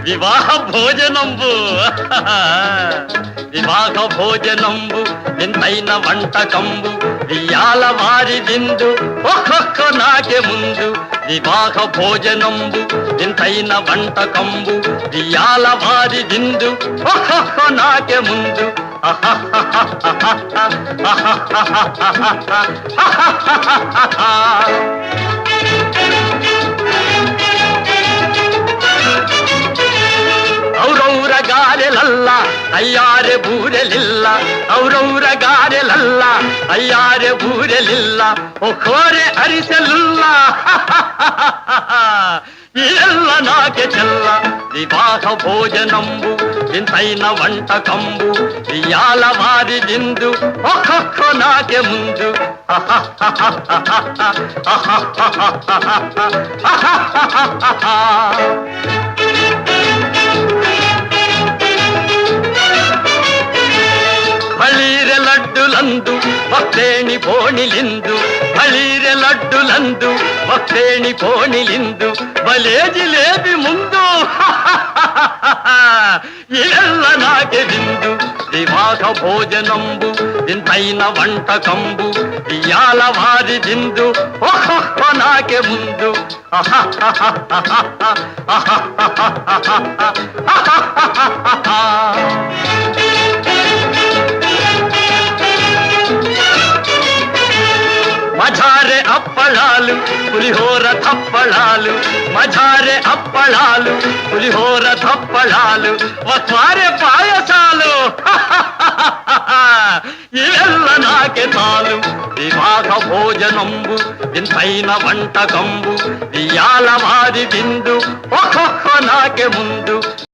వివాహ భోజనంబు వివాహ భోజనంబు వింతైన వంటకంబు వియాల వారి విందు ఒక్కొక్క నాకే ముందు వివాహ భోజనంబు వింతైన వంటకంబు వియాల వారి విందు ఒక్కొక్క నాకే ముందు ಔರೌರ ಗಾರೆಲಲ್ಲ ಅಯ್ಯಾರೆ ಬೂರೆಲಿಲ್ಲ ಔರೌರ ಗಾರೆಲಲ್ಲ ಅಯ್ಯಾರೆ ಬೂರೆಲಿಲ್ಲ ಒಖೋರೆ ಅರಿಸಲಿಲ್ಲ ಎಲ್ಲ ನಾಕೆ ಚೆಲ್ಲ ವಿವಾಹ ಭೋಜನಂಬು ವಿಂತೈನ వంటకంబు వియాల వారి విందు ఒక్కొక్క నాకే ముందు ಬಳೀರೆ ಲಡ್ಡುಲಂದು ಭಕ್ತೇಣಿ ಪೋಣಿಲಿಂದು ಬಳೀರೆ ಲಡ್ಡುಲಂದು ಭಕ್ತೇಣಿ ಪೋಣಿಲಿಂದು ಬಲೇ ಜಿಲೇಬಿ ಮುಂದು ಎಲ್ಲ ನಾಕೆ ಬಿಂದು ವಿವಾಹ ಭೋಜನಂಬು ವಿಂತೈನ వంటకంబు వియాల వారి విందు ఒక్కొక్క నాకే ముందు మజారే అప్పళాలు పులిహోర తప్పళాలు మజారే అప్పళాలు పులిహోర తప్పళాలు వత్వారే పాయసాలు ఇవెల్ల నాకే చాలు వివాహ భోజనంబు వింతైన వంటకంబు వియాల వారి విందు ఒక్కొక్క నాకే ముందు